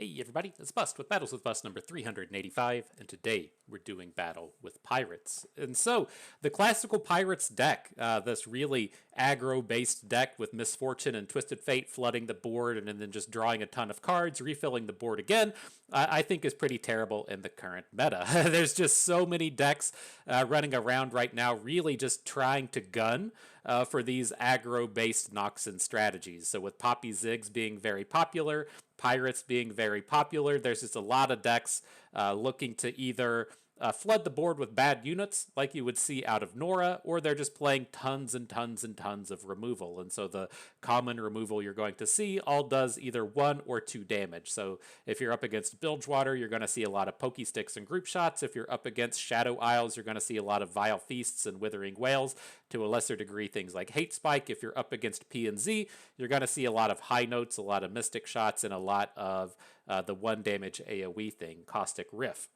Hey everybody, it's Bust with Battles with Bust number 385, and today we're doing battle with pirates. And so, the classical pirates deck, this really aggro-based deck with Misfortune and Twisted Fate flooding the board and then just drawing a ton of cards, refilling the board again, I think is pretty terrible in the current meta. There's just so many decks running around right now really just trying to gun for these aggro-based Noxan strategies. So with Poppy Ziggs being very popular, Pirates being very popular, there's just a lot of decks looking to either flood the board with bad units, like you would see out of Nora, or they're just playing tons and tons and tons of removal. And so the common removal you're going to see all does either 1 or 2 damage. So if you're up against Bilgewater, you're going to see a lot of Pokey Sticks and Group Shots. If you're up against Shadow Isles, you're going to see a lot of Vile Feasts and Withering Whales. To a lesser degree, things like Hate Spike. If you're up against P and Z, you're going to see a lot of High Notes, a lot of Mystic Shots, and a lot of the 1 damage AoE thing, Caustic Riff.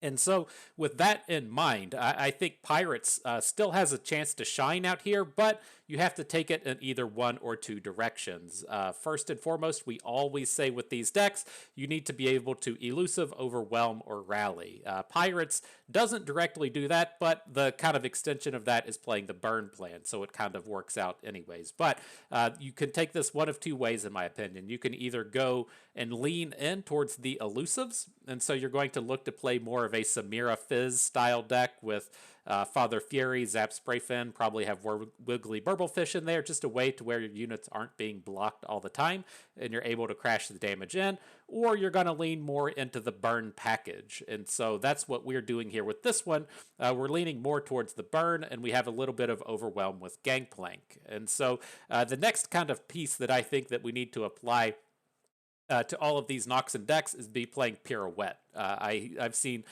And so, with that in mind, I think Pirates still has a chance to shine out here, but you have to take it in either 1 or 2 directions. First and foremost, we always say with these decks, you need to be able to elusive, overwhelm, or rally. Pirates doesn't directly do that, but the kind of extension of that is playing the burn plan, so it kind of works out anyways. But you can take this one of 2 ways, in my opinion. You can either go and lean in towards the elusives, and so you're going to look to play more of a Samira Fizz style deck with Father Fury, Zap Sprayfin, probably have Wiggly Burblefish in there, just a way to where your units aren't being blocked all the time and you're able to crash the damage in, or you're going to lean more into the burn package. And so that's what we're doing here with this one. We're leaning more towards the burn, and we have a little bit of overwhelm with Gangplank. And so the next kind of piece that I think that we need to apply to all of these Noxan decks is be playing Pirouette. I've seen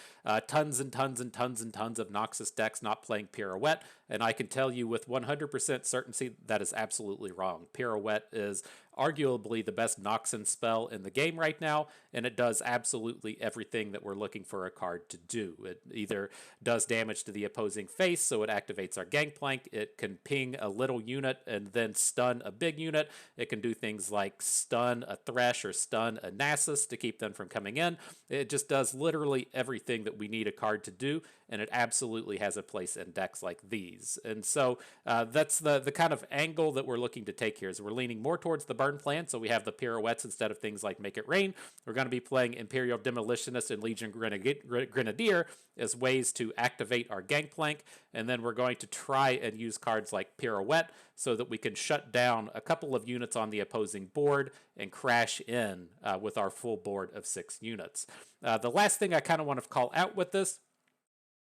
tons and tons and tons and tons of Noxus decks not playing Pirouette, and I can tell you with 100% certainty that is absolutely wrong. Pirouette is arguably the best Noxan spell in the game right now, and it does absolutely everything that we're looking for a card to do. It either does damage to the opposing face, so it activates our Gangplank. It can ping a little unit and then stun a big unit. It can do things like stun a Thresh or stun a Nasus to keep them from coming in. It just does literally everything that we need a card to do, and it absolutely has a place in decks like these. And so that's the kind of angle that we're looking to take here, is we're leaning more towards the burn plan, so we have the pirouettes instead of things like Make It Rain. We're going to be playing Imperial Demolitionist and Legion Grenadier as ways to activate our Gangplank, and then we're going to try and use cards like Pirouette so that we can shut down a couple of units on the opposing board and crash in with our full board of 6 units. The last thing I kind of want to call out with this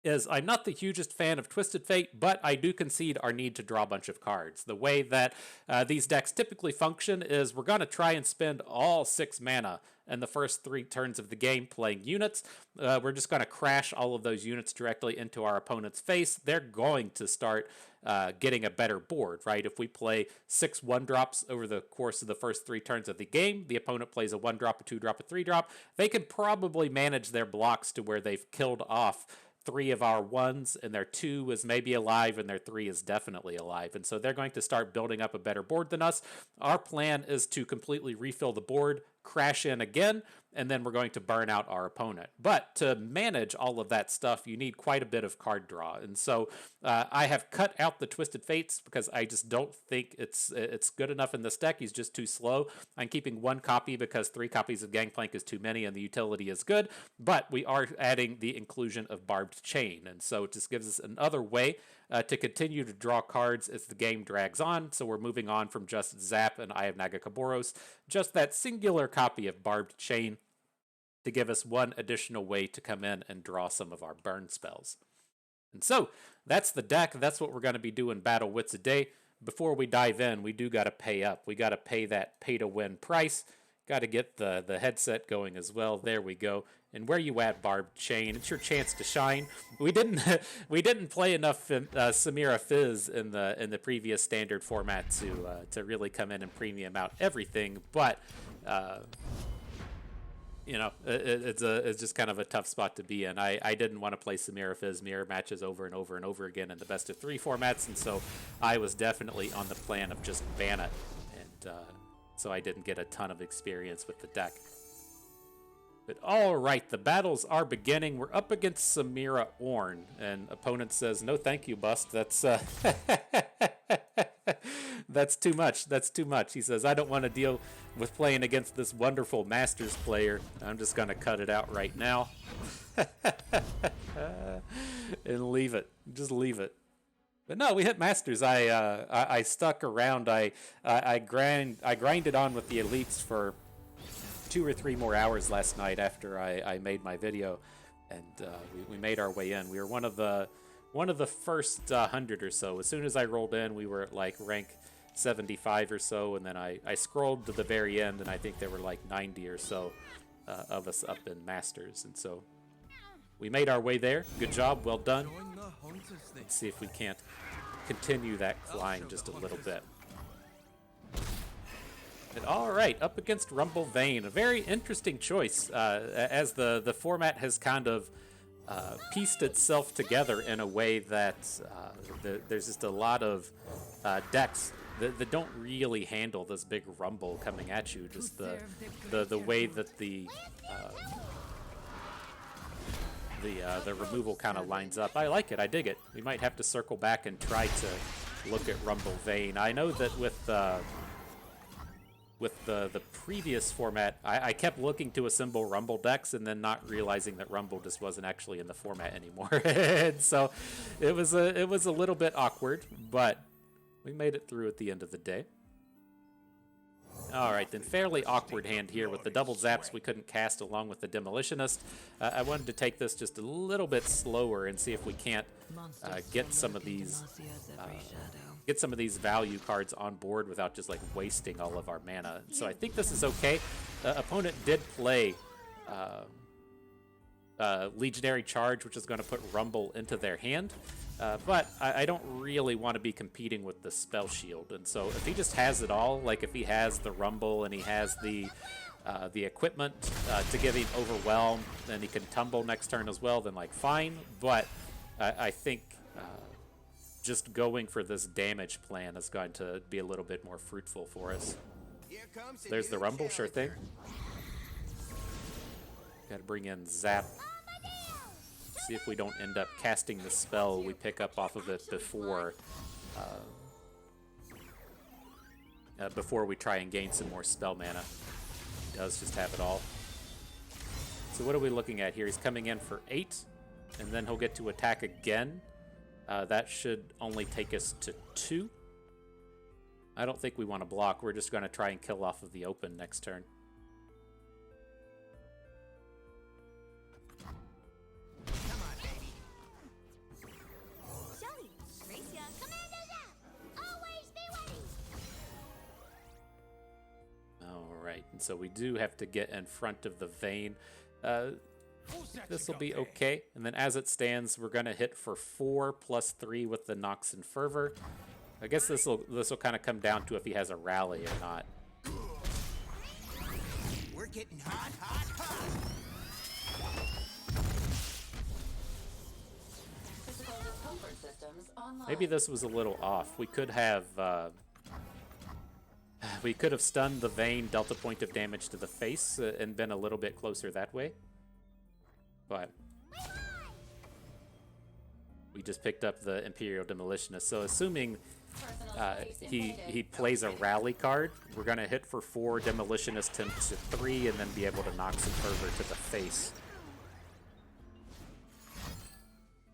is I'm not the hugest fan of Twisted Fate, but I do concede our need to draw a bunch of cards. The way that these decks typically function is we're going to try and spend all 6 mana in the first 3 turns of the game playing units. We're just going to crash all of those units directly into our opponent's face. They're going to start getting a better board, right? If we play 6 1-drops over the course of the first 3 turns of the game, the opponent plays a 1-drop, a 2-drop, a 3-drop, they can probably manage their blocks to where they've killed off 3 of our 1s, and their 2 is maybe alive, and their 3 is definitely alive. And so they're going to start building up a better board than us. Our plan is to completely refill the board, crash in again, and then we're going to burn out our opponent. But to manage all of that stuff, you need quite a bit of card draw. And so I have cut out the Twisted Fates because I just don't think it's good enough in this deck. He's just too slow. I'm keeping 1 copy because 3 copies of Gangplank is too many and the utility is good. But we are adding the inclusion of Barbed Chain. And so it just gives us another way to continue to draw cards as the game drags on. So we're moving on from just Zap and Eye of Nagakoboros, just that singular copy of Barbed Chain to give us 1 additional way to come in and draw some of our burn spells. And so that's the deck. That's what we're going to be doing Battle Wits a day. Before we dive in, we do got to pay up. We got to pay that pay-to-win price. Got to get the headset going as well. There we go. And where you at, Barbed Chain? It's your chance to shine. We didn't play enough Samira Fizz in the previous standard format to really come in and premium out everything. But you know, it's just kind of a tough spot to be in. I didn't want to play Samira Fizz mirror matches over and over and over again in the best of 3 formats, and so I was definitely on the plan of just ban it, and so I didn't get a ton of experience with the deck. But all right, the battles are beginning. We're up against Samira Orn, and opponent says, "No, thank you, Bust. That's that's too much. That's too much." He says, "I don't want to deal with playing against this wonderful Masters player. I'm just gonna cut it out right now and leave it. Just leave it." But no, we hit Masters. I stuck around. I grinded on with the elites for 2 or 3 more hours last night after I made my video, and we made our way in. We were one of the first 100 or so. As soon as I rolled in, we were at like rank 75 or so, and then I scrolled to the very end, and I think there were like 90 or so of us up in Masters, and so we made our way there. Good job, well done. Let's see if we can't continue that climb just a little bit. And all right, up against Rumble Vane, a very interesting choice, as the format has kind of pieced itself together in a way that there's just a lot of decks that don't really handle this big rumble coming at you. Just the way that the removal kind of lines up. I like it. I dig it. We might have to circle back and try to look at Rumble Vane. I know that with the previous format, I kept looking to assemble Rumble decks and then not realizing that Rumble just wasn't actually in the format anymore. And so it was a little bit awkward, but we made it through at the end of the day. All right, then fairly awkward hand here with the double zaps we couldn't cast along with the Demolitionist. I wanted to take this just a little bit slower and see if we can't get some of these value cards on board without just like wasting all of our mana. So I think this is okay. Opponent did play Legionary Charge, which is going to put Rumble into their hand. But I don't really want to be competing with the Spell Shield, and so if he just has it all, like if he has the Rumble and he has the equipment to give him Overwhelm, and he can tumble next turn as well, then like fine. But I think just going for this damage plan is going to be a little bit more fruitful for us. There's the Rumble, sure thing. Got to bring in Zap. See if we don't end up casting the spell we pick up off of it before we try and gain some more spell mana. He does just have it all. So what are we looking at here? He's coming in for 8, and then he'll get to attack again. That should only take us to 2. I don't think we want to block. We're just going to try and kill off of the open next turn. And so we do have to get in front of the Vane. This will be okay. And then as it stands, we're going to hit for 4 plus 3 with the Nox and Fervor. I guess this will kind of come down to if he has a rally or not. We're getting hot, hot, hot. Maybe this was a little off. We could have stunned the Vane, dealt a point of damage to the face, and been a little bit closer that way. But we just picked up the Imperial Demolitionist. So assuming he plays a rally card, we're going to hit for 4, Demolitionist him to 3, and then be able to knock some Fervor to the face.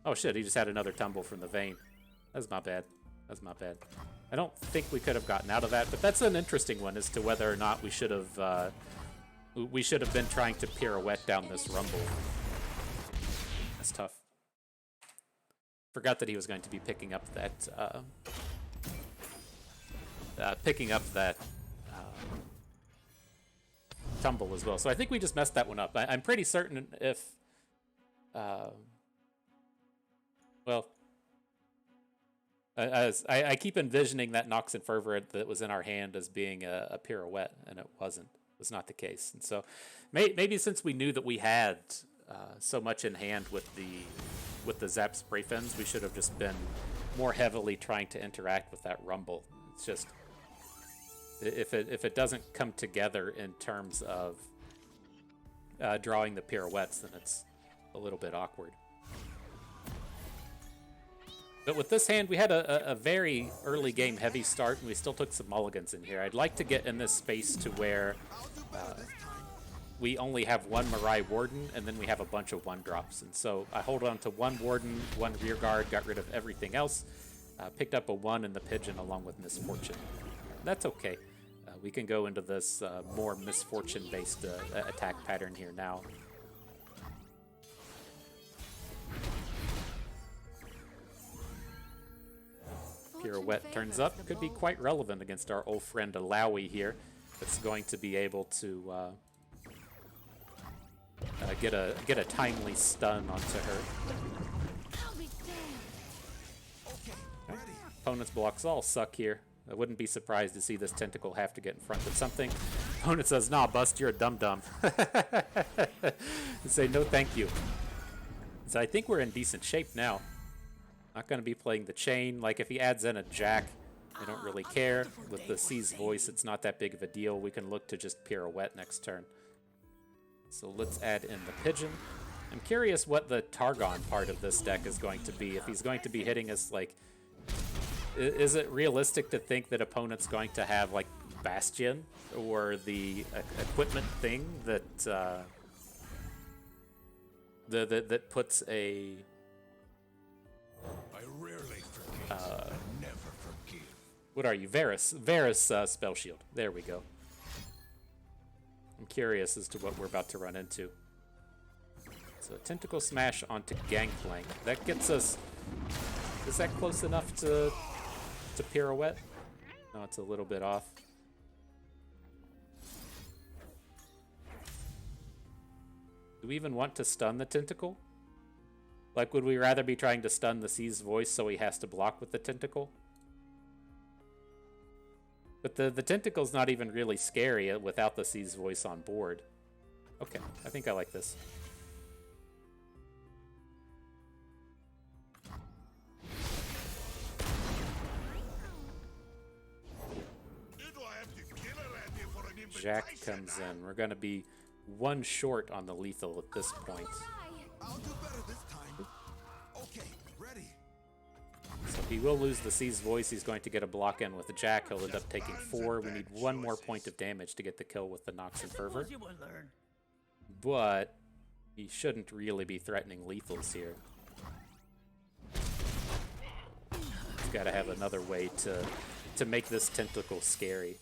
Oh shit, he just had another tumble from the Vane. That's not bad. That's not bad. I don't think we could have gotten out of that, but that's an interesting one as to whether or not we should have been trying to pirouette down this Rumble. That's tough. Forgot that he was going to be picking up that tumble as well. So I think we just messed that one up. I'm pretty certain if well. I keep envisioning that Nox and Fervor that was in our hand as being a pirouette, and it wasn't. It was not the case. And so maybe since we knew that we had so much in hand with the Zap Spray Fins, we should have just been more heavily trying to interact with that Rumble. It's just if it doesn't come together in terms of drawing the pirouettes, then it's a little bit awkward. But with this hand, we had a very early game heavy start, and we still took some mulligans in here. I'd like to get in this space to where we only have one Mirai Warden, and then we have a bunch of one-drops. And so I hold on to one Warden, one rear guard, got rid of everything else, picked up a 1 in the Pigeon along with Misfortune. That's okay. We can go into this more Misfortune-based attack pattern here now. Pirouette turns up. Could be quite relevant against our old friend Alawi here. It's going to be able to get a timely stun onto her. Okay. Opponent's blocks all suck here. I wouldn't be surprised to see this tentacle have to get in front of something. Opponent says, "Nah, Bust, you're a dum-dum." Say no thank you. So I think we're in decent shape now. Not going to be playing the chain. Like, if he adds in a jack, I don't really care. With the C's voice, it's not that big of a deal. We can look to just pirouette next turn. So let's add in the Pigeon. I'm curious what the Targon part of this deck is going to be. If he's going to be hitting us, like... Is it realistic to think that opponent's going to have, like, Bastion? Or the equipment thing that... that puts a... Never forgive. What are you? Varus Spell Shield. There we go. I'm curious as to what we're about to run into. So Tentacle Smash onto Gangplank. That gets us... Is that close enough to pirouette? No, it's a little bit off. Do we even want to stun the tentacle? Like, would we rather be trying to stun the C's voice so he has to block with the tentacle? But the tentacle's not even really scary without the C's voice on board. Okay, I think I like this. Jack comes in. We're going to be 1 short on the lethal at this point. I'll do better this time. Okay, ready. So he will lose the C's voice. He's going to get a block in with the Jack. He'll end up taking 4. We need 1 more point of damage to get the kill with the Nox and Fervor. But he shouldn't really be threatening lethals here. He's got to have another way to make this tentacle scary.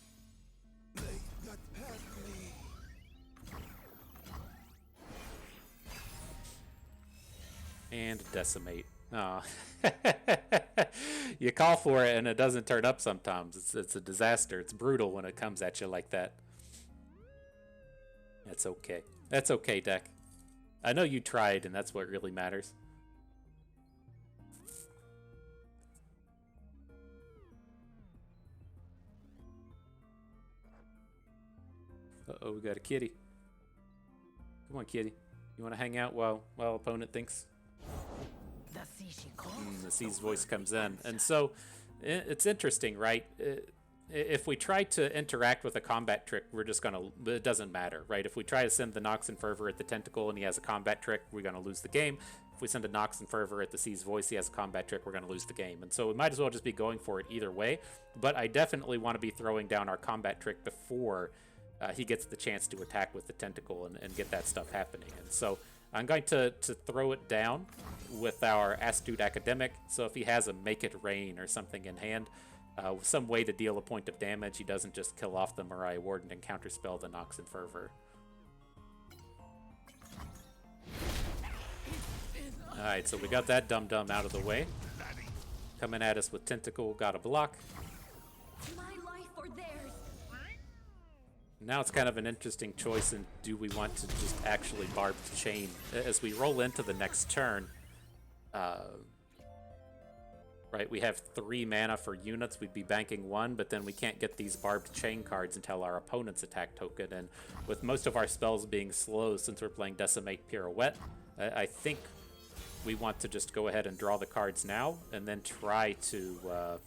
And decimate. Oh. You call for it and it doesn't turn up sometimes. It's a disaster. It's brutal when it comes at you like that. That's okay. That's okay, deck. I know you tried, and that's what really matters. Uh-oh, we got a kitty. Come on, kitty. You want to hang out while opponent thinks? The C's voice comes in. And so, it's interesting, right? If we try to interact with a combat trick, we're just going to... It doesn't matter, right? If we try to send the Nox and Fervor at the Tentacle and he has a combat trick, we're going to lose the game. If we send a Nox and Fervor at the C's voice, he has a combat trick, we're going to lose the game. And so we might as well just be going for it either way. But I definitely want to be throwing down our combat trick before he gets the chance to attack with the Tentacle and get that stuff happening. And so I'm going to throw it down with our Astute Academic. So if he has a Make It Rain or something in hand, some way to deal a point of damage, he doesn't just kill off the Mirai Warden and counterspell the Nox and Fervor. Alright, so we got that dum-dum out of the way. Coming at us with Tentacle, got a block. My life or theirs. Now it's kind of an interesting choice, and do we want to just actually Barbed Chain? As we roll into the next turn, right, we have 3 mana for units, we'd be banking 1, but then we can't get these Barbed Chain cards until our opponent's attack token, and with most of our spells being slow since we're playing Decimate Pirouette, I think we want to just go ahead and draw the cards now, and then try to...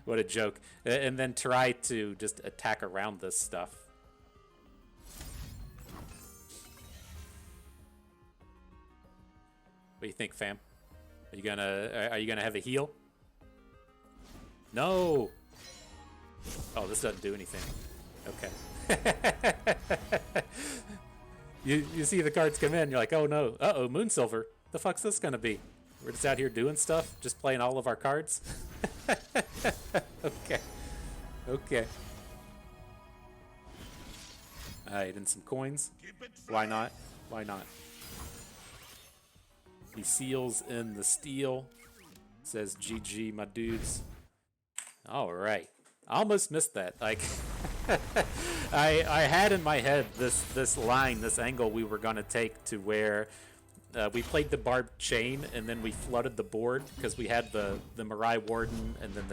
what a joke. And then try to just attack around this stuff. do you think, fam? Are you gonna have a heal? No. Oh, this doesn't do anything. Okay. you see the cards come in, you're like, oh no, uh-oh, Moonsilver. The fuck's this gonna be? We're just out here doing stuff, just playing all of our cards? Okay. Okay. Alright, and some coins. Why not? Why not? He seals in the steel. Says GG, my dudes. Alright. I almost missed that. Like, I had in my head this line, this angle we were gonna take to where we played the barbed chain and then we flooded the board because we had the Mirai Warden and then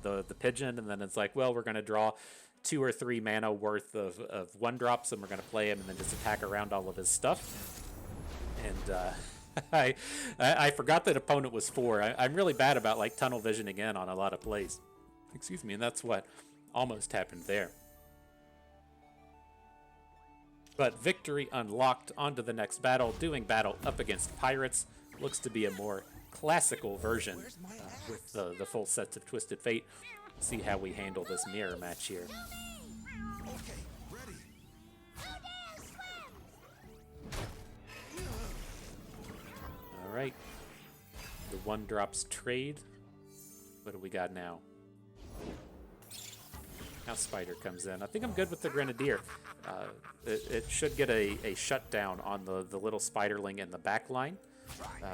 the pigeon, and then it's like, well, we're gonna draw 2 or 3 mana worth of 1-drops and we're gonna play him and then just attack around all of his stuff. And I forgot that opponent was 4. I'm really bad about like tunnel visioning in on a lot of plays. Excuse me, and that's what almost happened there. But victory unlocked. On to the next battle. Doing battle up against pirates. Looks to be a more classical version with the full sets of Twisted Fate. See how we handle this mirror match here. Okay, ready. All right. The 1-drops trade. What do we got now? Now Spider comes in. I think I'm good with the Grenadier. It should get a shutdown on the little Spiderling in the back line,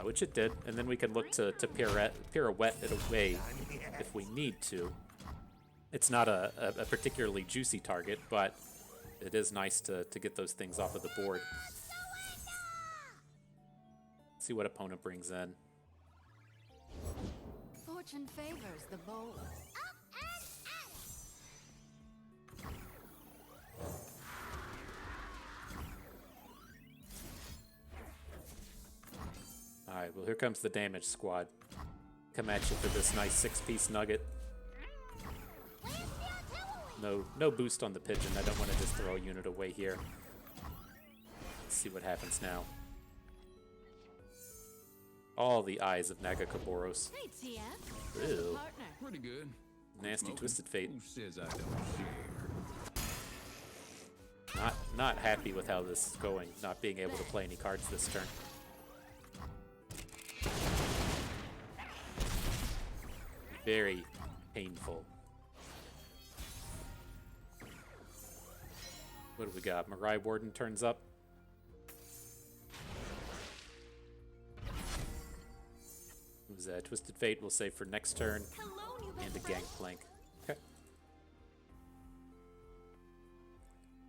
which it did. And then we can look to pirouette it away if we need to. It's not a particularly juicy target, but it is nice to get those things off of the board. See what opponent brings in. Fortune favors the bold. Alright, well here comes the damage squad. Come at you for this nice 6-piece nugget. No boost on the pigeon. I don't want to just throw a unit away here. Let's see what happens now. All the eyes of Nagakaboros. Hey, TF. Ew. Partner. Pretty good. Nasty Smoking. Twisted Fate. Who says I don't share? Not happy with how this is going. Not being able to play any cards this turn. Very painful. What do we got? Mirai Warden turns up. Who's that? Twisted Fate we'll save for next turn. Hello, new And a best friend. Gangplank. Okay.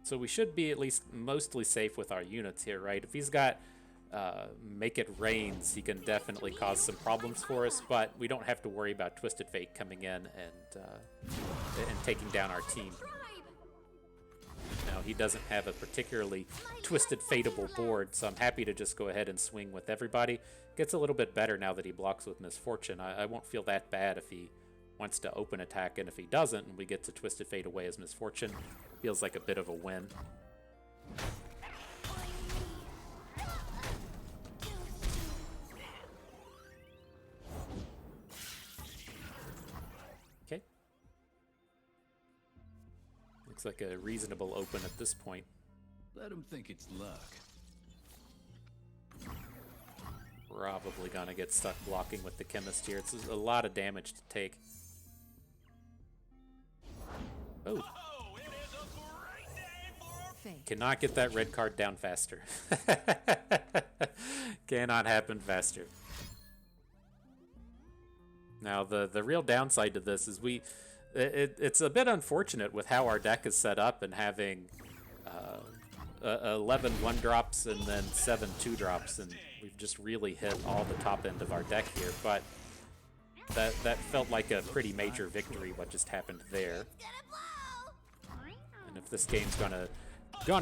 So we should be at least mostly safe with our units here, right? If he's got Make It Rains, he can definitely cause some problems for us, but we don't have to worry about Twisted Fate coming in and taking down our team. Now, he doesn't have a particularly Twisted Fateable board, so I'm happy to just go ahead and swing with everybody. Gets a little bit better now that he blocks with Misfortune. I won't feel that bad if he wants to open attack, and if he doesn't, and we get to Twisted Fate away as Misfortune, feels like a bit of a win. Okay. Looks like a reasonable open at this point. Let him think it's luck. Probably gonna get stuck blocking with the Chemist here. It's a lot of damage to take. Oh. Fate. Cannot get that red card down faster. Cannot happen faster. Now, the real downside to this is it's a bit unfortunate with how our deck is set up and having 11 1-drops and then 7 2-drops, and we've just really hit all the top end of our deck here, but that felt like a pretty major victory what just happened there. And if this game's gonna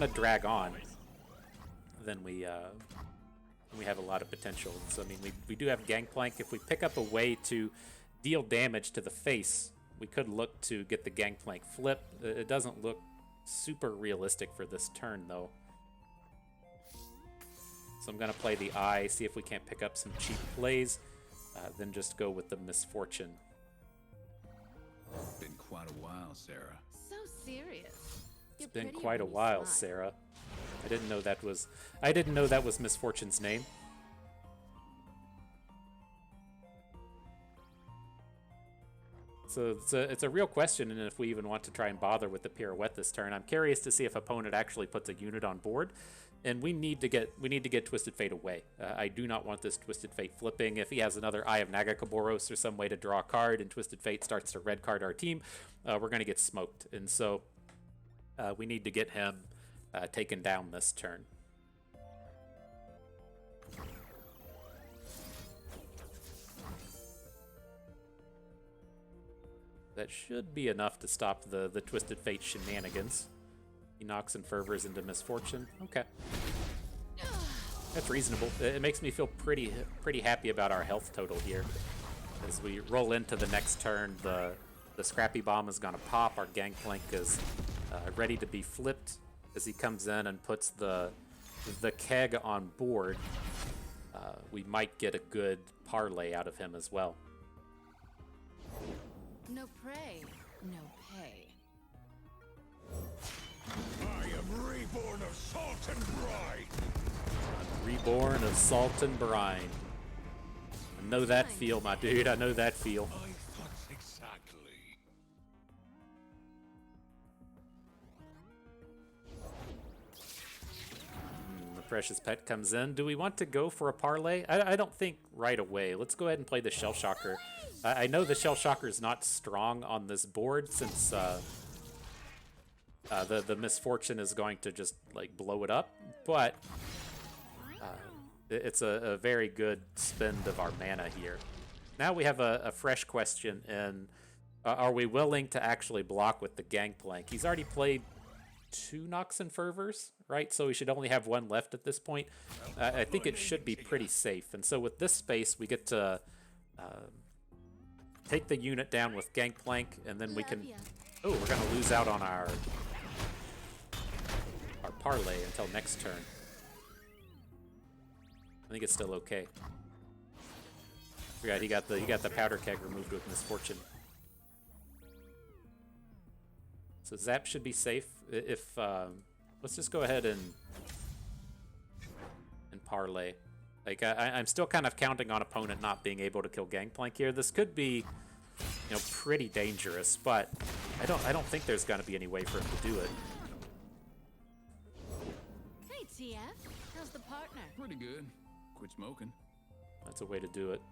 drag on, then we have a lot of potential. So I mean, we do have Gangplank. If we pick up a way to deal damage to the face, we could look to get the Gangplank flip. It doesn't look super realistic for this turn, though. So I'm going to play the Eye, see if we can't pick up some cheap plays, then just go with the Misfortune. Been quite a while, Sarah. So serious. It's been quite a while, Sarah. I didn't know that was Misfortune's name. So it's a real question, and if we even want to try and bother with the Pirouette this turn. I'm curious to see if opponent actually puts a unit on board, and we need to get Twisted Fate away. I do not want this Twisted Fate flipping. If he has another Eye of Nagakaboros or some way to draw a card, and Twisted Fate starts to red card our team, we're going to get smoked, and so we need to get him taken down this turn. That should be enough to stop the Twisted Fate shenanigans. He knocks and fervors into Misfortune. Okay. That's reasonable. It makes me feel pretty happy about our health total here. As we roll into the next turn, the Scrappy Bomb is going to pop. Our Gangplank is ready to be flipped as he comes in and puts the keg on board. We might get a good parlay out of him as well. No prey, no pay. I am reborn of salt and brine. Reborn of salt and brine. I know that feel, my dude. I know that feel. I thought exactly. The Precious Pet comes in. Do we want to go for a parlay? I don't think right away. Let's go ahead and play the Shell Shocker. I know the Shell Shocker is not strong on this board since the Misfortune is going to just like blow it up, but it's a very good spend of our mana here. Now we have a fresh question in, are we willing to actually block with the Gangplank? He's already played 2 Knocks and Fervors, right? So we should only have 1 left at this point. I think it should be pretty safe. And so with this space, we get to take the unit down with Gangplank, and then we can... Oh, we're going to lose out on our parlay until next turn. I think it's still okay. Forgot he got the powder keg removed with Misfortune. So Zap should be safe. If let's just go ahead and parlay. Like I'm still kind of counting on opponent not being able to kill Gangplank here. This could be, pretty dangerous, but I don't think there's gonna be any way for him to do it. Hey, TF, how's the partner? Pretty good. Quit smoking. That's a way to do it.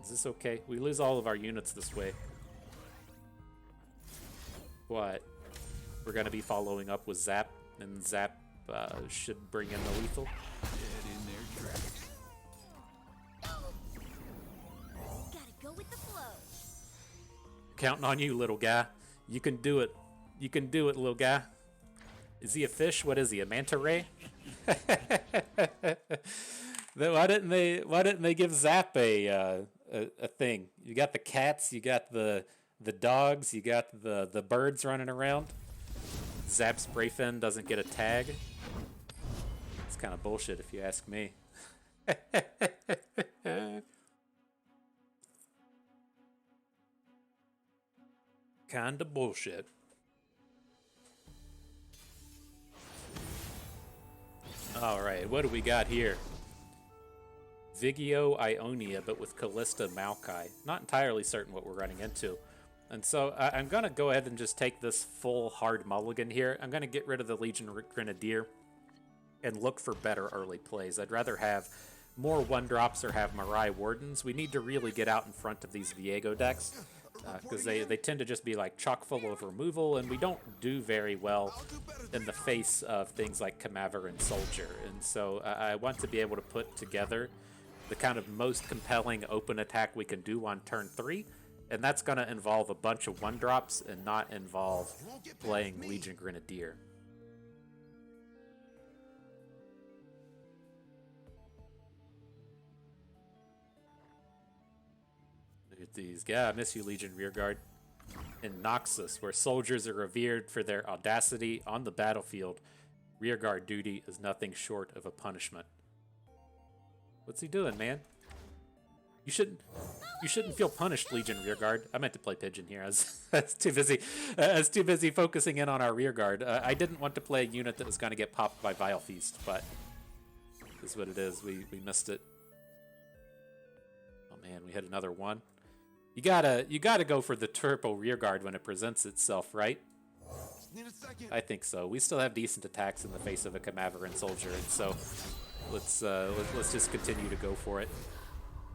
Is this okay? We lose all of our units this way. But we're going to be following up with Zap, and Zap should bring in the lethal. Dead in their tracks. Gotta go with the flow. Counting on you, little guy. You can do it. You can do it, little guy. Is he a fish? What is he? A manta ray? Why didn't they give Zap a thing? You got the cats, you got the dogs, you got the birds running around. Zap's Brayfin doesn't get a tag. It's kind of bullshit if you ask me. Kinda bullshit. Alright, what do we got here? Vigio Ionia, but with Callista Maokai. Not entirely certain what we're running into. And so I'm going to go ahead and just take this full hard mulligan here. I'm going to get rid of the Legion Grenadier and look for better early plays. I'd rather have more 1-drops or have Mirai Wardens. We need to really get out in front of these Viego decks because they tend to just be like chock full of removal, and we don't do very well in the face of things like Kamaver and Soldier. And so I want to be able to put together the kind of most compelling open attack we can do on turn 3, and that's going to involve a bunch of 1-drops and not involve playing Legion Grenadier. Look at these. Yeah, I miss you, Legion Rearguard. In Noxus, where soldiers are revered for their audacity on the battlefield, rearguard duty is nothing short of a punishment. What's he doing, man? You shouldn't feel punished, Legion rearguard. I meant to play Pigeon here. I was too busy focusing in on our rearguard. I didn't want to play a unit that was going to get popped by Vile Feast, but this is what it is. We missed it. Oh man, we hit another one. You gotta go for the turbo rearguard when it presents itself, right? Need a second. I think so. We still have decent attacks in the face of a Camaveran soldier, and so let's just continue to go for it.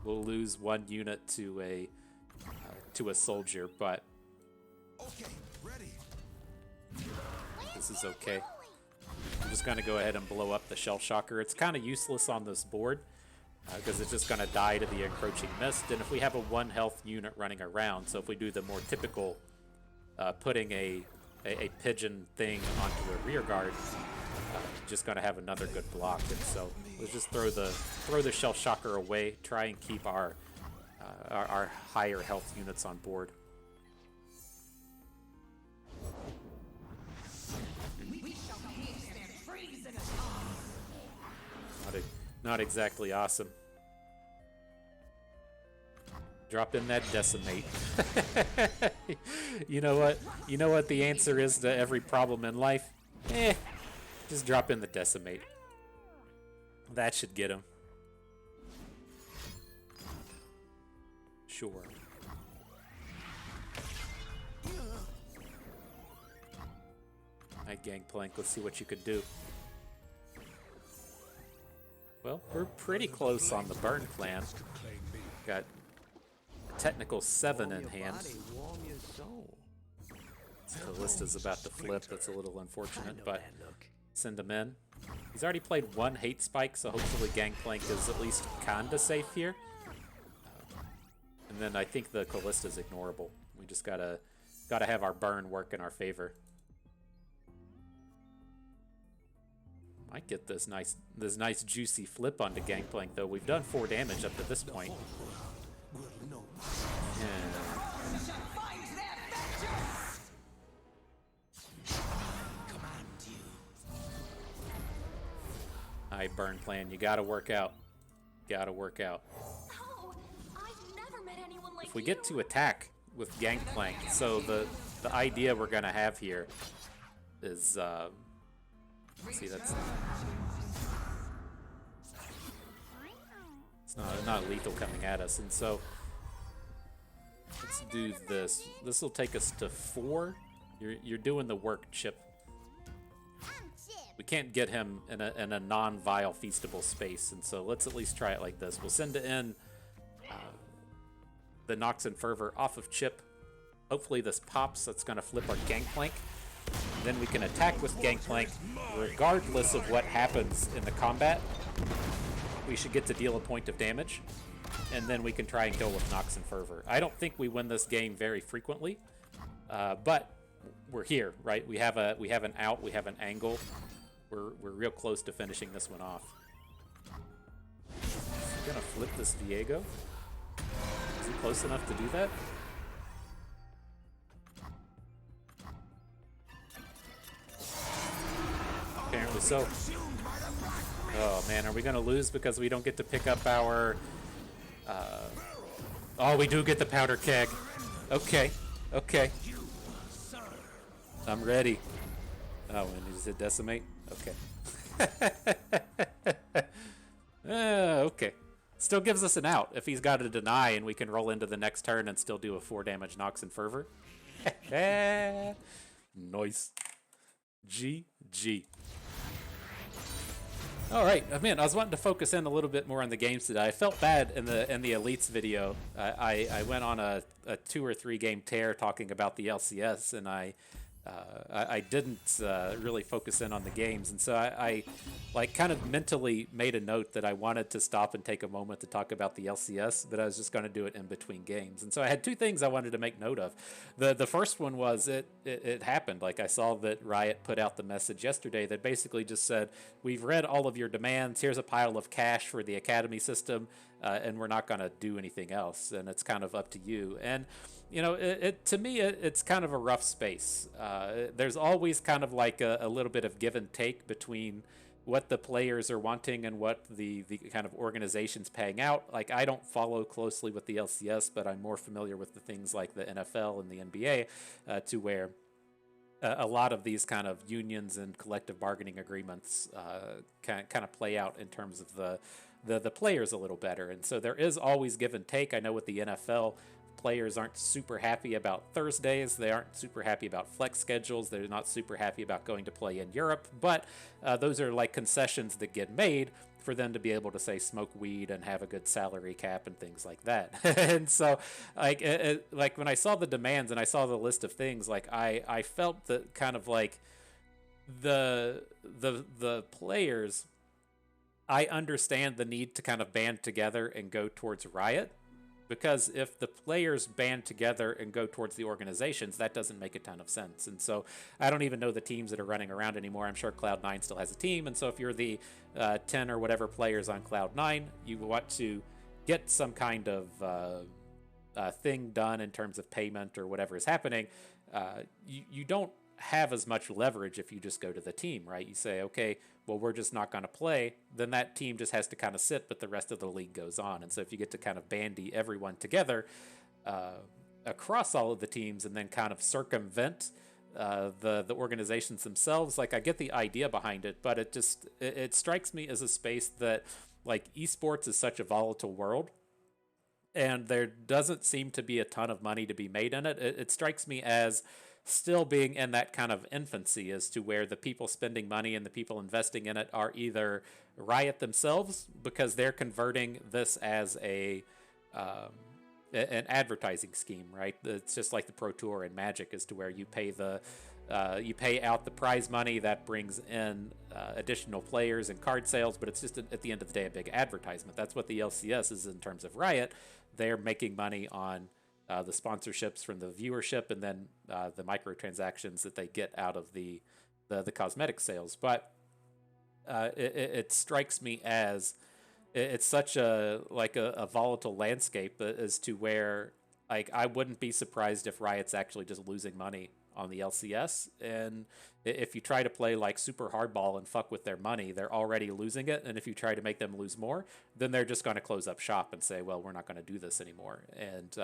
We'll lose one unit to a soldier, but Okay, ready. this is okay. I'm just gonna go ahead and blow up the Shell Shocker. It's kind of useless on this board because it's just gonna die to the encroaching mist. And if we have a 1 health unit running around, so if we do the more typical putting a pigeon thing onto a rear guard, just gonna have another good block. And so let's just throw the Shell Shocker away. Try and keep our higher health units on board. Not exactly awesome. Drop in that Decimate. You know what? You know what the answer is to every problem in life? Just drop in the Decimate. That should get him. Sure. Alright, Gangplank, let's see what you could do. Well, we're pretty close on the burn plan. Got a technical 7 in hand. Callista's about to flip. That's a little unfortunate, but send him in. He's already played 1 hate spike, so hopefully Gangplank is at least kinda safe here. And then I think the Callista's ignorable. We just gotta have our burn work in our favor. Might get this nice juicy flip onto Gangplank, though. We've done 4 damage up to this point. Alright, burn plan. You gotta work out. Gotta work out. Oh, I've never met anyone like If we get to attack with Gangplank, so the idea we're gonna have here is see, that's it's not lethal coming at us, and so let's do this. This will take us to 4. You're doing the work, Chip. We can't get him in a non-vile feastable space, and so let's at least try it like this. We'll send in the Nox and Fervor off of Chip. Hopefully this pops. That's going to flip our Gangplank. Then we can attack with Gangplank regardless of what happens in the combat. We should get to deal a point of damage, and then we can try and kill with Nox and Fervor. I don't think we win this game very frequently, but we're here, right? We have an out, we have an angle. We're real close to finishing this one off. I'm gonna flip this Viego. Is he close enough to do that? Apparently so. Oh man, are we gonna lose because we don't get to pick up our... Oh, we do get the powder keg. Okay, okay. I'm ready. Oh, and he just hit Decimate? Okay. Okay. Still gives us an out if he's got a deny and we can roll into the next turn and still do a 4 damage Nox and Fervor. Nice. GG. All right, man. I was wanting to focus in a little bit more on the games today. I felt bad in the Elites video. I went on a 2 or 3 game tear talking about the LCS, and I didn't really focus in on the games, and so I like kind of mentally made a note that I wanted to stop and take a moment to talk about the LCS, but I was just going to do it in between games. And so I had 2 things I wanted to make note of. The first one was it happened. Like, I saw that Riot put out the message yesterday that basically just said, we've read all of your demands, here's a pile of cash for the Academy system, and we're not going to do anything else, and it's kind of up to you. And to me, it's kind of a rough space. There's always kind of like a little bit of give and take between what the players are wanting and what the kind of organization's paying out. Like, I don't follow closely with the LCS, but I'm more familiar with the things like the NFL and the NBA, to where a lot of these kind of unions and collective bargaining agreements kind of play out in terms of the players a little better. And so there is always give and take. I know with the NFL, players aren't super happy about Thursdays. They aren't super happy about flex schedules. They're not super happy about going to play in Europe. But those are like concessions that get made for them to be able to, say, smoke weed and have a good salary cap and things like that. And so, like when I saw the demands and I saw the list of things, like I felt that kind of like the players, I understand the need to kind of band together and go towards Riot. Because if the players band together and go towards the organizations, that doesn't make a ton of sense. And so I don't even know the teams that are running around anymore. I'm sure Cloud9 still has a team. And so if you're the 10 or whatever players on Cloud9, you want to get some kind of thing done in terms of payment or whatever is happening, you don't have as much leverage if you just go to the team, right? You say, okay, well, we're just not going to play, then that team just has to kind of sit, but the rest of the league goes on. And so if you get to kind of bandy everyone together across all of the teams and then kind of circumvent the organizations themselves, like, I get the idea behind it, but it strikes me as a space that, like, esports is such a volatile world, and there doesn't seem to be a ton of money to be made in it. It strikes me as still being in that kind of infancy, as to where the people spending money and the people investing in it are either Riot themselves, because they're converting this as an advertising scheme, right? It's just like the Pro Tour and Magic, as to where you pay out the prize money that brings in additional players and card sales, but it's just at the end of the day a big advertisement. That's what the LCS is in terms of Riot. They're making money on the sponsorships from the viewership, and then the microtransactions that they get out of the cosmetic sales. But it strikes me as it's such a volatile landscape, as to where, like, I wouldn't be surprised if Riot's actually just losing money on the LCS. And if you try to play like super hardball and fuck with their money, they're already losing it. And if you try to make them lose more, then they're just going to close up shop and say, well, we're not going to do this anymore. And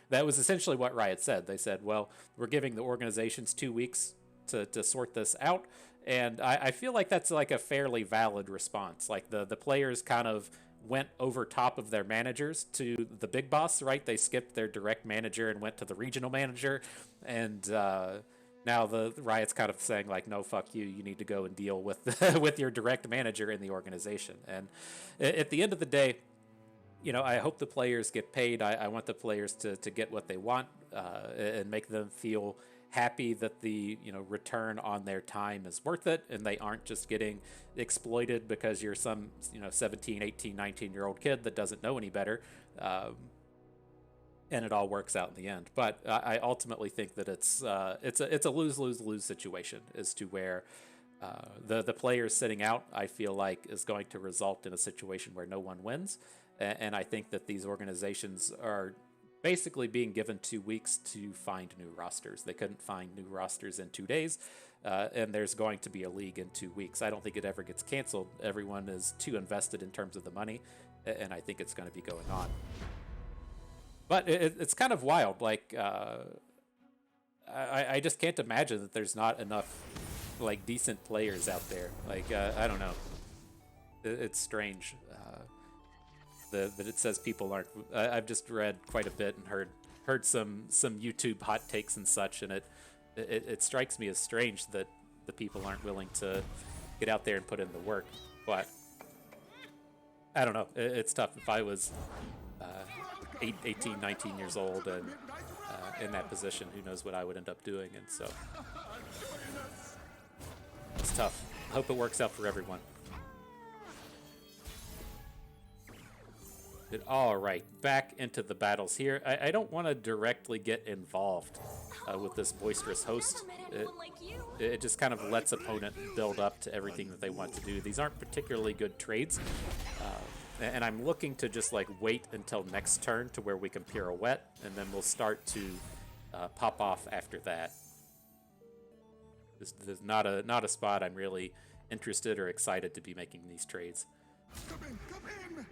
that was essentially what Riot said. They said, well, we're giving the organizations 2 weeks to sort this out. And I feel like that's like a fairly valid response. Like the players kind of went over top of their managers to the big boss, right? They skipped their direct manager and went to the regional manager. And now the Riot's kind of saying, like, no, fuck you. You need to go and deal with with your direct manager in the organization. And at the end of the day, I hope the players get paid. I want the players to get what they want and make them feel happy that the return on their time is worth it, and they aren't just getting exploited because you're some 17, 18, 19-year-old kid that doesn't know any better, and it all works out in the end. But I ultimately think that it's a lose-lose-lose situation, as to where the players sitting out, I feel like, is going to result in a situation where no one wins. And I think that these organizations are basically being given 2 weeks to find new rosters. They couldn't find new rosters in 2 days, and there's going to be a league in 2 weeks. I don't think it ever gets canceled. Everyone is too invested in terms of the money, and I think it's going to be going on. But it's kind of wild. Like, I just can't imagine that there's not enough, like, decent players out there. Like, I don't know. It's strange. That it says people aren't. I've just read quite a bit and heard some YouTube hot takes and such, and it strikes me as strange that the people aren't willing to get out there and put in the work. But I don't know. It's tough. If I was 18, 19 years old and in that position, who knows what I would end up doing? And so it's tough. I hope it works out for everyone. All right, back into the battles here. I don't want to directly get involved with this boisterous host. It just kind of lets opponent build up to everything that they want to do. These aren't particularly good trades, and I'm looking to just like wait until next turn to where we can pirouette, and then we'll start to pop off after that. This is not a spot I'm really interested or excited to be making these trades. Come in, come in.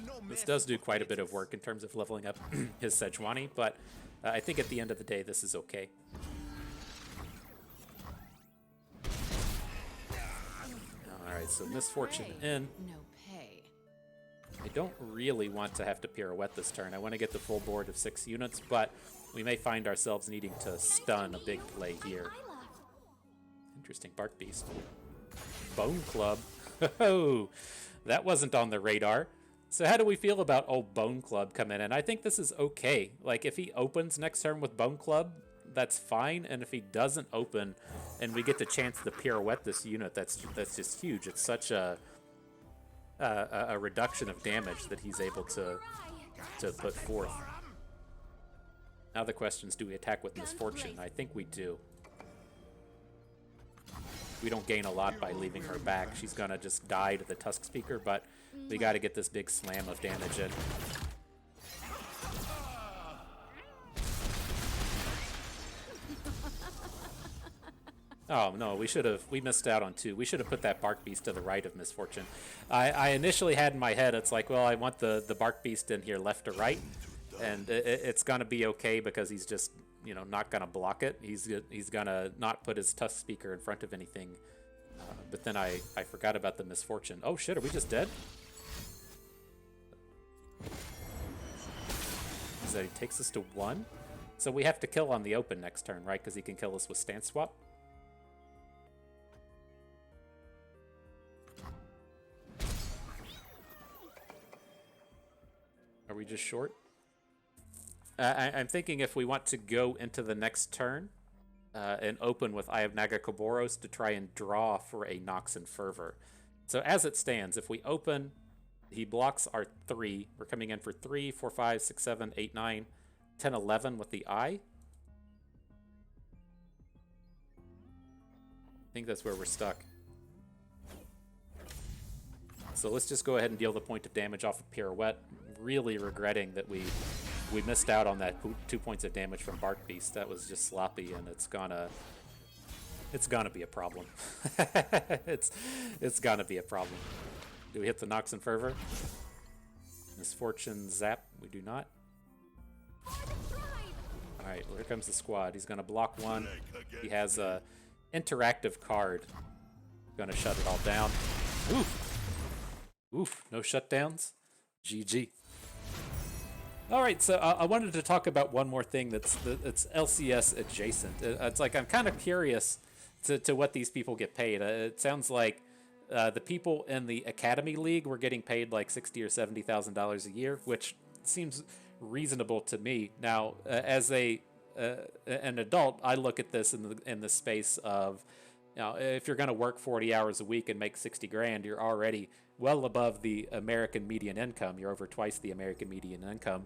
No This mess does do with quite a bit of bitches. work in terms of leveling up his Sejuani, but I think at the end of the day, this is okay. Alright, so Misfortune in. No pay. I don't really want to have to pirouette this turn. I want to get the full board of 6 units, but we may find ourselves needing to stun a big play here. Interesting, Bark Beast. Bone Club. Oh, that wasn't on the radar. So how do we feel about old Bone Club coming in? I think this is okay. Like, if he opens next turn with Bone Club, that's fine. And if he doesn't open and we get the chance to pirouette this unit, that's just huge. It's such a reduction of damage that he's able to put forth. Now the question is, do we attack with Misfortune? I think we do. We don't gain a lot by leaving her back. She's gonna just die to the Tusk Speaker, but we gotta get this big slam of damage in. Oh no, we missed out on 2. We should have put that Bark Beast to the right of Misfortune. I initially had in my head, it's like, well, I want the Bark Beast in here left to right, and it's gonna be okay because he's just, you know, not gonna block it. He's gonna not put his Tusk Speaker in front of anything. But then I forgot about the Misfortune. Oh shit, are we just dead? Is that he takes us to 1? So we have to kill on the open next turn, right? Because he can kill us with Stance Swap. Are we just short? I'm thinking if we want to go into the next turn and open with Eye of Nagakaboros to try and draw for a Nox and Fervor. So as it stands, if we open, he blocks our 3. We're coming in for 3, 4, 5, 6, 7, 8, 9, 10, 11 with the Eye. I think that's where we're stuck. So let's just go ahead and deal the point of damage off of Pirouette. Really regretting that we missed out on that 2 points of damage from Bark Beast. That was just sloppy, and it's gonna be a problem. it's gonna be a problem. Do we hit the Nox and Fervor? Misfortune Zap. We do not. All right, well, here comes the squad. He's gonna block 1. He has a interactive card. Gonna shut it all down. Oof. Oof. No shutdowns. GG. All right, so I wanted to talk about one more thing that's LCS adjacent. It's like I'm kind of curious to what these people get paid. It sounds like the people in the Academy League were getting paid like $60,000 or $70,000 a year, which seems reasonable to me. Now, as an adult, I look at this in the space of, you know, if you're going to work 40 hours a week and make 60 grand, you're already well above the American median income. You're over twice the American median income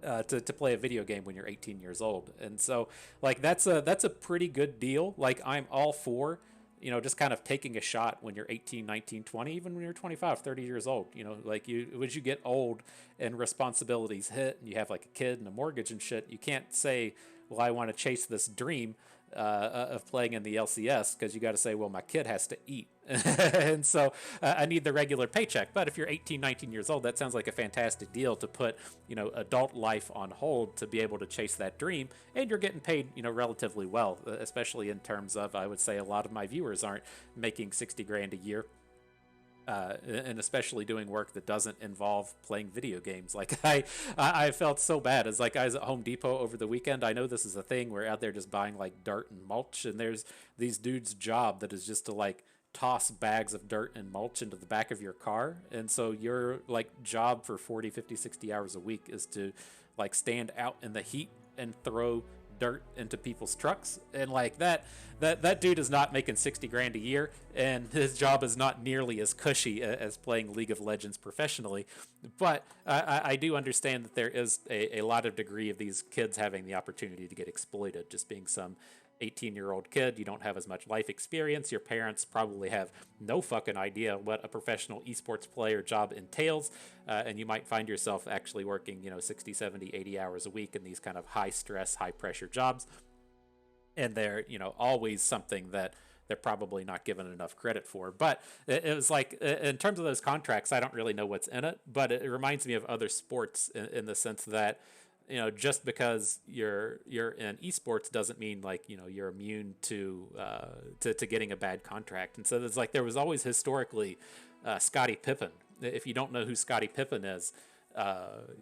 to play a video game when you're 18 years old. And so, like, that's a pretty good deal. Like, I'm all for, you know, just kind of taking a shot when you're 18, 19, 20, even when you're 25, 30 years old. You know, like, as you get old and responsibilities hit and you have like a kid and a mortgage and shit, you can't say, well, I want to chase this dream of playing in the LCS, because you got to say, well, my kid has to eat. And so I need the regular paycheck. But if you're 18, 19 years old, that sounds like a fantastic deal to put, you know, adult life on hold to be able to chase that dream. And you're getting paid, you know, relatively well, especially in terms of, I would say a lot of my viewers aren't making 60 grand a year. And especially doing work that doesn't involve playing video games. Like, I felt so bad as like guys at Home Depot over the weekend. I know this is a thing. We're out there just buying like dirt and mulch, and there's these dudes' job that is just to like toss bags of dirt and mulch into the back of your car. And so your like job for 40, 50, 60 hours a week is to like stand out in the heat and throw dirt into people's trucks. And like that dude is not making 60 grand a year, and his job is not nearly as cushy as playing League of Legends professionally. But I do understand that there is a lot of degree of these kids having the opportunity to get exploited, just being some 18-year-old kid, you don't have as much life experience. Your parents probably have no fucking idea what a professional esports player job entails. And you might find yourself actually working, 60, 70, 80 hours a week in these kind of high stress, high pressure jobs. And they're, always something that they're probably not given enough credit for. But it was like, in terms of those contracts, I don't really know what's in it, but it reminds me of other sports in the sense that, just because you're in esports doesn't mean like, you're immune to getting a bad contract. And so there was always historically Scottie Pippen. If you don't know who Scottie Pippen is,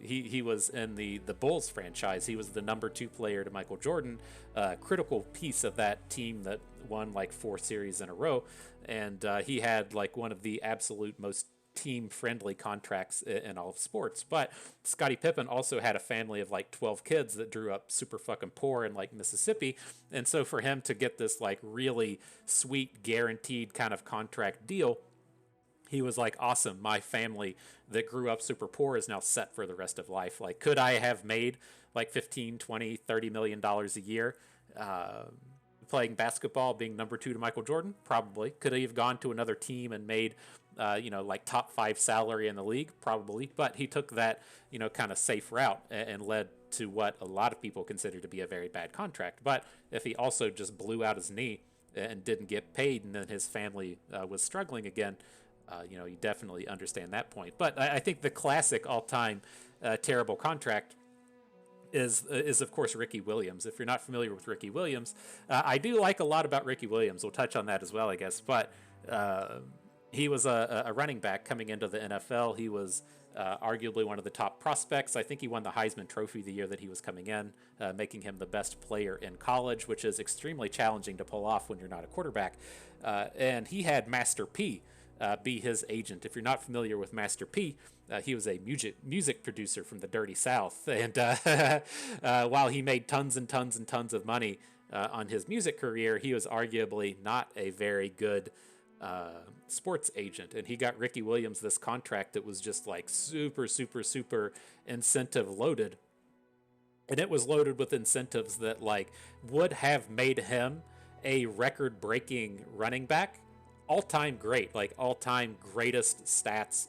he was in the Bulls franchise. He was the number 2 player to Michael Jordan, critical piece of that team that won like 4 series in a row. And he had like one of the absolute most team-friendly contracts in all of sports. But Scottie Pippen also had a family of like 12 kids that grew up super fucking poor in like Mississippi. And so for him to get this like really sweet guaranteed kind of contract deal, he was like, awesome, my family that grew up super poor is now set for the rest of life. Like, could I have made like 15, 20, 30 million dollars a year playing basketball, being number 2 to Michael Jordan? Probably. Could I have gone to another team and made like top 5 salary in the league? Probably. But he took that, kind of safe route and led to what a lot of people consider to be a very bad contract. But if he also just blew out his knee and didn't get paid, and then his family was struggling again, you definitely understand that point. But I think the classic all-time terrible contract is of course Ricky Williams. If you're not familiar with Ricky Williams, I do like a lot about Ricky Williams. We'll touch on that as well, I guess. But he was a running back coming into the NFL. He was arguably one of the top prospects. I think he won the Heisman Trophy the year that he was coming in, making him the best player in college, which is extremely challenging to pull off when you're not a quarterback. And he had Master P be his agent. If you're not familiar with Master P, he was a music producer from the Dirty South. And while he made tons and tons and tons of money on his music career, he was arguably not a very good sports agent. And he got Ricky Williams this contract that was just like super, super, super incentive loaded. And it was loaded with incentives that like would have made him a record-breaking running back. All-time great, like all-time greatest stats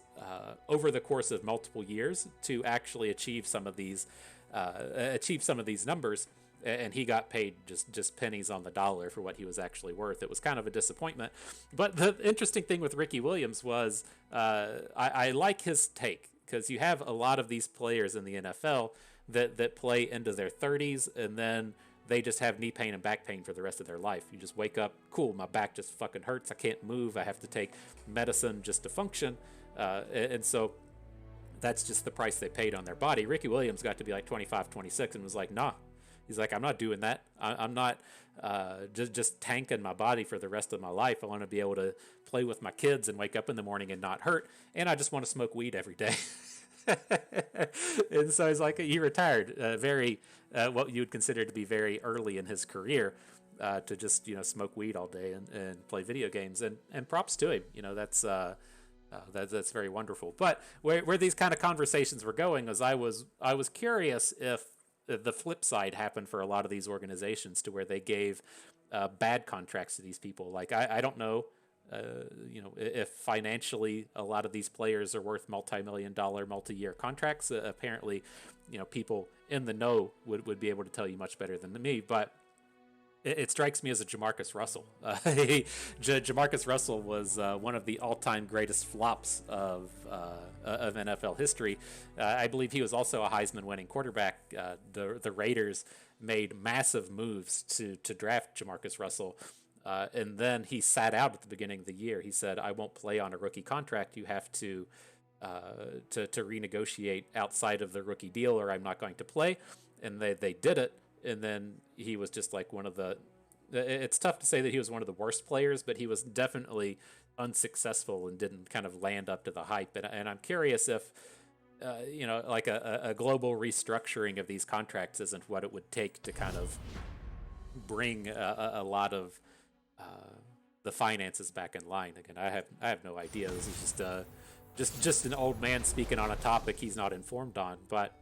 over the course of multiple years to actually achieve some of these numbers, and he got paid just pennies on the dollar for what he was actually worth. It was kind of a disappointment. But the interesting thing with Ricky Williams was I like his take, because you have a lot of these players in the NFL that play into their 30s, and then they just have knee pain and back pain for the rest of their life. You just wake up, cool, my back just fucking hurts. I can't move. I have to take medicine just to function. And so that's just the price they paid on their body. Ricky Williams got to be like 25, 26 and was like, nah. He's like, I'm not doing that. I'm not just tanking my body for the rest of my life. I want to be able to play with my kids and wake up in the morning and not hurt. And I just want to smoke weed every day. And so he's like, he retired very what you would consider to be very early in his career, to just smoke weed all day and play video games, and props to him. That's very wonderful. But where these kind of conversations were going is I was curious if the flip side happened for a lot of these organizations, to where they gave bad contracts to these people. Like I don't know. If financially a lot of these players are worth multi-million-dollar, multi-year contracts. Apparently, people in the know would be able to tell you much better than me. But it strikes me as a Jamarcus Russell. Jamarcus Russell was one of the all-time greatest flops of NFL history. I believe he was also a Heisman-winning quarterback. The Raiders made massive moves to draft Jamarcus Russell. And then he sat out at the beginning of the year. He said, I won't play on a rookie contract. You have to renegotiate outside of the rookie deal, or I'm not going to play. And they did it. And then he was just like one of the... It's tough to say that he was one of the worst players, but he was definitely unsuccessful and didn't kind of land up to the hype. And I'm curious if, like a global restructuring of these contracts isn't what it would take to kind of bring a lot of the finances back in line. Again, I have no idea. This is just an old man speaking on a topic he's not informed on. But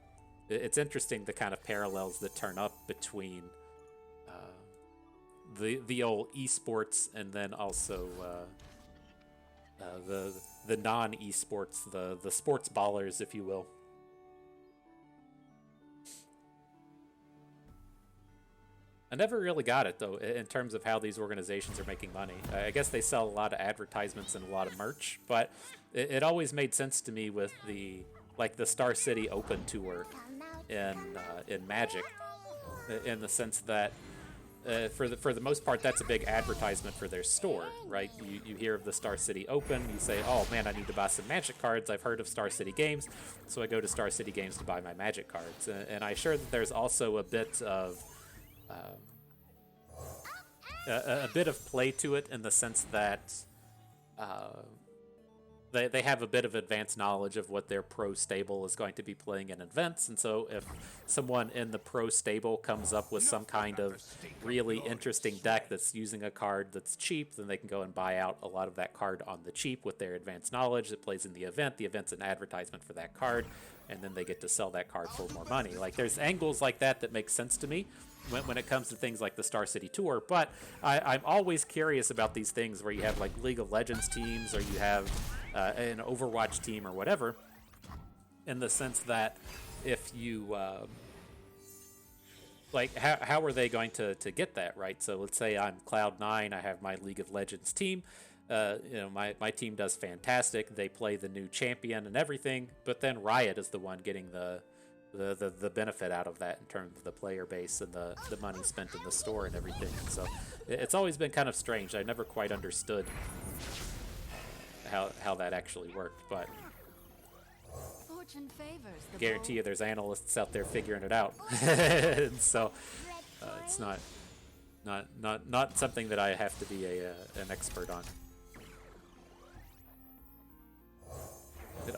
it's interesting the kind of parallels that turn up between the old esports, and then also the non-esports, the sports ballers, if you will. I never really got it, though, in terms of how these organizations are making money. I guess they sell a lot of advertisements and a lot of merch, but it always made sense to me with the Star City Open Tour in Magic, in the sense that for the most part, that's a big advertisement for their store, right? You hear of the Star City Open, you say, oh man, I need to buy some Magic cards. I've heard of Star City Games, so I go to Star City Games to buy my Magic cards. And I'm sure that there's also a bit of play to it, in the sense that they have a bit of advanced knowledge of what their pro stable is going to be playing in events, and so if someone in the pro stable comes up with some kind of really interesting deck that's using a card that's cheap, then they can go and buy out a lot of that card on the cheap with their advanced knowledge that plays in the event. The event's an advertisement for that card, and then they get to sell that card for more money. Like, there's angles like that make sense to me when it comes to things like the Star City Tour, but I'm always curious about these things where you have like League of Legends teams, or you have an Overwatch team or whatever, in the sense that if you how are they going to get that, right? So let's say I'm Cloud9, I have my League of Legends team. My team does fantastic. They play the new champion and everything, but then Riot is the one getting the benefit out of that in terms of the player base and the money spent in the store and everything. And so it's always been kind of strange. I never quite understood how that actually worked, but Fortune favors the guarantee you bold. there's analysts out there figuring it out. And so it's not something that I have to be an expert on.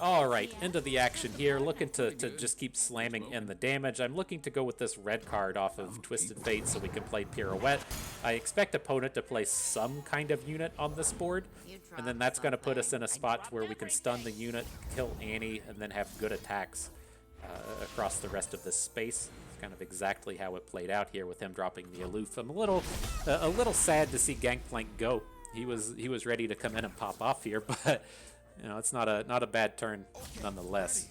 All right, into the action here. Looking to just keep slamming in the damage. I'm looking to go with this red card off of Twisted Fate so we can play Pirouette. I expect opponent to play some kind of unit on this board, and then that's going to put us in a spot where we can stun the unit, kill Annie, and then have good attacks across the rest of this space. It's kind of exactly how it played out here with him dropping the aloof. I'm a little sad to see Gangplank go. He was ready to come in and pop off here, but you know, it's not a bad turn nonetheless.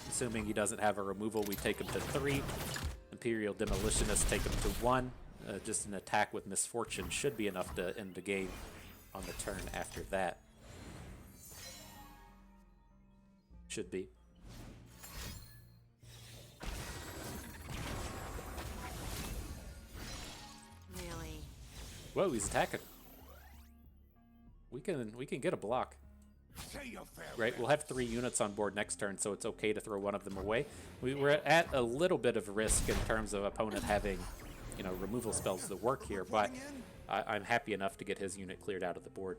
Assuming he doesn't have a removal, we take him to 3. Imperial Demolitionists take him to 1. Just an attack with Misfortune should be enough to end the game on the turn after that. Should be. Really? Whoa, he's attacking. We can get a block. Right, we'll have 3 units on board next turn, so it's okay to throw one of them away. We're at a little bit of risk in terms of opponent having, removal spells that work here, but I'm happy enough to get his unit cleared out of the board.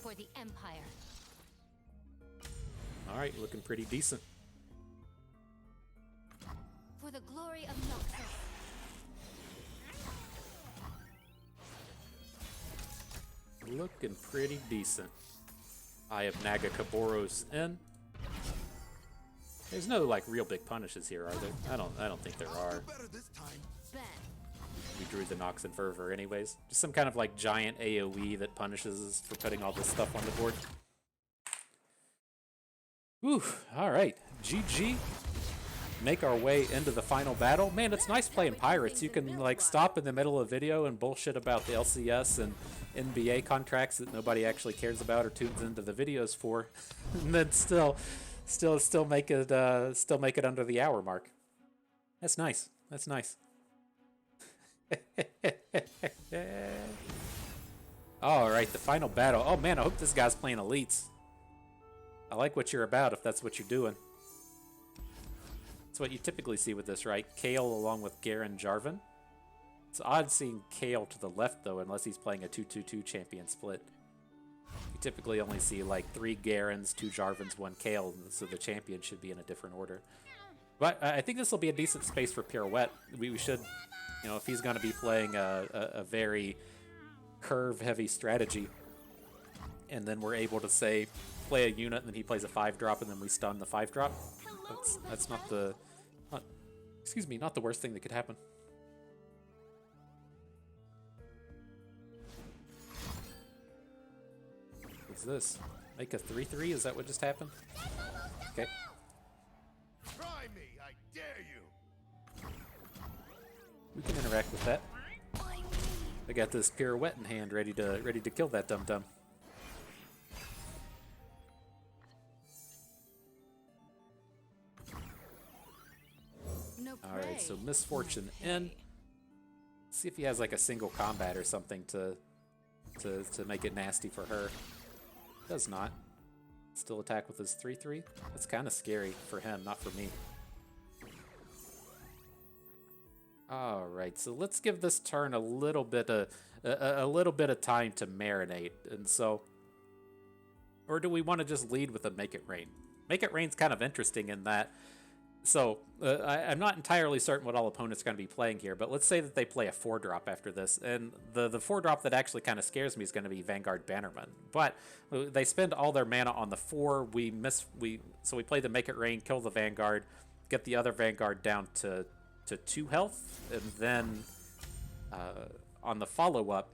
For the Empire. All right, looking pretty decent. For the glory of Noxus. Looking pretty decent. Eye of Naga Kaboros in. There's no real big punishes here, are there? I don't think there are. Ben. We drew the Nox and Fervor anyways. Just some kind of giant AoE that punishes us for putting all this stuff on the board. Whew, alright. GG. Make our way into the final battle. Man, it's nice playing Pirates. You can stop in the middle of a video and bullshit about the LCS and NBA contracts that nobody actually cares about or tunes into the videos for, and then still make it under the hour mark. That's nice. That's nice. All right, the final battle. Oh man, I hope this guy's playing elites. I like what you're about if that's what you're doing. That's what you typically see with this, right? Kale along with Garen Jarvan. It's odd seeing Kale to the left, though, unless he's playing a 2-2-2 champion split. You typically only see 3 Garens, 2 Jarvans, 1 Kale, so the champion should be in a different order. But I think this will be a decent space for Pirouette. We should, if he's going to be playing a very curve-heavy strategy, and then we're able to, say, play a unit, and then he plays a 5-drop, and then we stun the 5-drop. That's not Excuse me, not the worst thing that could happen. What's this? Make a 3/3? Is that what just happened? Okay. Try me, I dare you. We can interact with that. I got this pirouette in hand, ready to kill that dum dum. No All right, so prey, misfortune no in. pay. See if he has like a single combat or something to make it nasty for her. Does not. Still attack with his 3/3. That's kind of scary for him, not for me. All right, so let's give this turn a little bit of time to marinate, and so, or do we want to just lead with a Make It Rain? Make It Rain's kind of interesting in that. So I'm not entirely certain what all opponents are going to be playing here, but let's say that they play a 4-drop after this, and the 4-drop that actually kind of scares me is going to be Vanguard Bannerman. But they spend all their mana on the 4. So we play the Make It Rain, kill the Vanguard, get the other Vanguard down to 2 health, and then on the follow-up,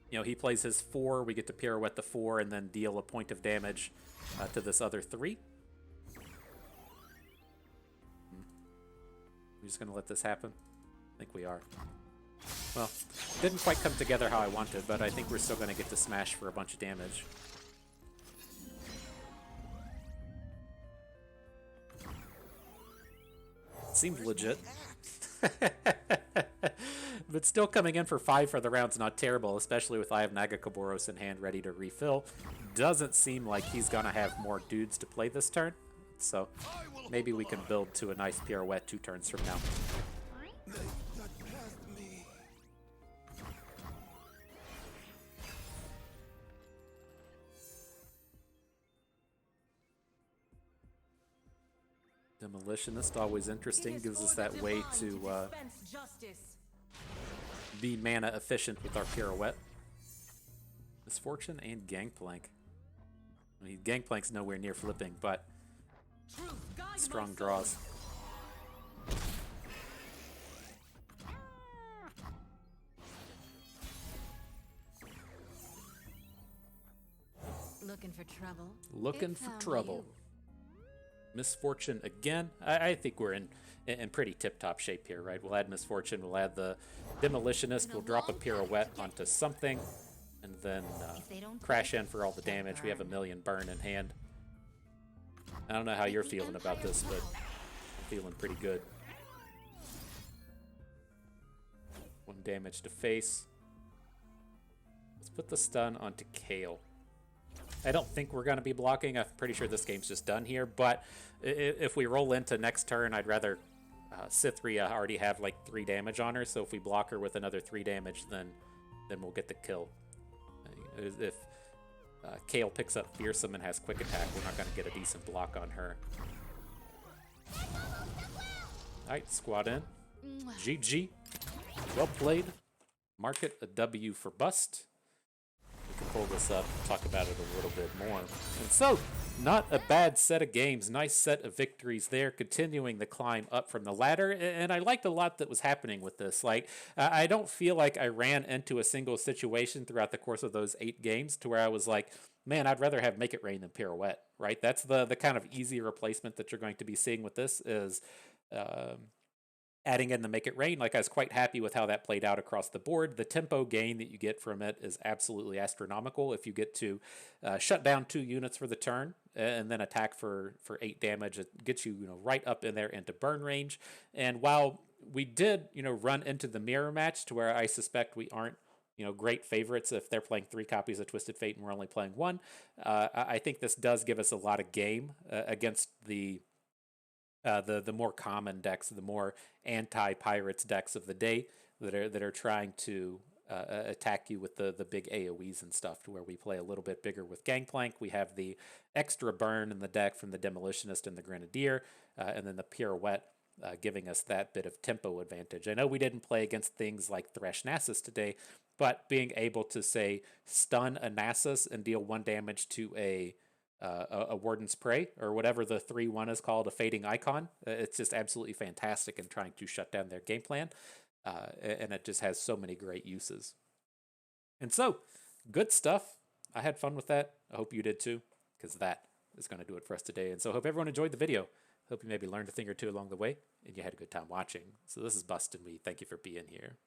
you know, he plays his 4, we get to pirouette the 4, and then deal a point of damage to this other 3. We're just going to let this happen? I think we are. Well, didn't quite come together how I wanted, but I think we're still going to get to smash for a bunch of damage. Seems legit. But still coming in for 5 for the round's not terrible, especially with I have Nagakaboros in hand ready to refill. Doesn't seem like he's going to have more dudes to play this turn. So maybe we can build to a nice pirouette 2 turns from now. They got past me. Demolitionist, always interesting, gives us that way to be mana efficient with our pirouette. Misfortune and Gangplank. I mean, Gangplank's nowhere near flipping, but strong draws. Looking for trouble? Looking It for found trouble. you. Misfortune again. I think we're in pretty tip-top shape here, right? We'll add Misfortune, we'll add the Demolitionist, we'll drop a pirouette onto something, and then crash in for all the damage. We have a million burn in hand. I don't know how you're feeling about this, but I'm feeling pretty good. 1 damage to face. Let's put the stun onto Kale. I don't think we're going to be blocking. I'm pretty sure this game's just done here, but if we roll into next turn, I'd rather Cythria already have like 3 damage on her, so if we block her with another 3 damage, then we'll get the kill. If Kale picks up Fearsome and has quick attack, we're not going to get a decent block on her. Alright, squad in. GG. Well played. Mark it a W for bust. We can pull this up and talk about it a little bit more. And so, not a bad set of games. Nice set of victories there, continuing the climb up from the ladder. And I liked a lot that was happening with this. Like, I don't feel like I ran into a single situation throughout the course of those 8 games to where I was like, man, I'd rather have Make It Rain than Pirouette, right? That's the kind of easy replacement that you're going to be seeing with this is adding in the Make It Rain. Like, I was quite happy with how that played out across the board. The tempo gain that you get from it is absolutely astronomical. If you get to shut down 2 units for the turn and then attack for 8 damage, it gets you, right up in there into burn range. And while we did, run into the mirror match to where I suspect we aren't, great favorites if they're playing 3 copies of Twisted Fate and we're only playing 1. I think this does give us a lot of game against the more common decks, the more anti-pirates decks of the day that are trying to attack you with the big AoEs and stuff, to where we play a little bit bigger with Gangplank. We have the extra burn in the deck from the Demolitionist and the Grenadier, and then the Pirouette giving us that bit of tempo advantage. I know we didn't play against things like Thresh Nasus today, but being able to, say, stun a Nasus and deal 1 damage to a a Warden's Prey, or whatever the 3/1 is called, a Fading Icon. It's just absolutely fantastic in trying to shut down their game plan, and it just has so many great uses. And so, good stuff. I had fun with that. I hope you did too, because that is going to do it for us today. And so, hope everyone enjoyed the video. Hope you maybe learned a thing or two along the way, and you had a good time watching. So, this is Bust and we thank you for being here.